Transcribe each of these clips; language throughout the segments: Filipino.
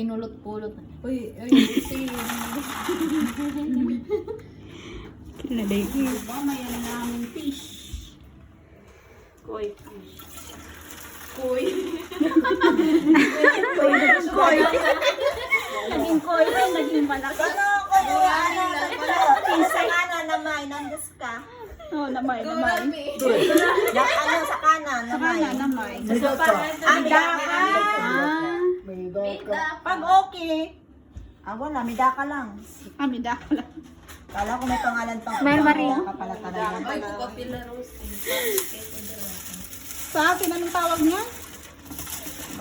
kinulot-kulot. Uy, si... Kinaday. Diba, may ano namin fish. Koi fish. Kuy. Koi. Naging koi ay naging malaki. Sa kanan namay, nandas ka. Oh, namay. Yung ano sa kanan namay. Namay. Ang daka. Ah, Pag okay. Wala, may daka lang. amida ko lang. Kala ko may pangalan pang Mel Marie. Daka pala talaga. Ay, kupapila rose. Sa akin, anong tawag niya?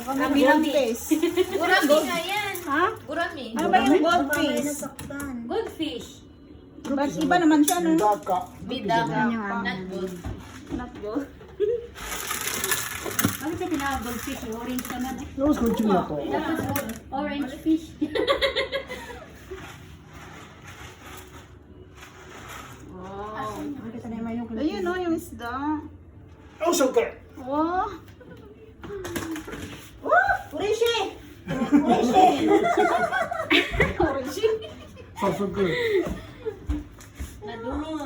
Kami lang Goldfish. Gurami nga yan. Ha? Gurami. Ano ba yung May goldfish? nasaktan. Good fish. Ba't iba naman siya, no? Bidaka. Yan yung Not good. Not good. Bakit siya tinawag goldfish? Orange ka na. Vamos continuar, pô. Orange fish. Wow. Nakita na naman yung Ayun, no, yung isda. Vamos ao quê? Wow. Urishi! Urishi! Só foi o quê?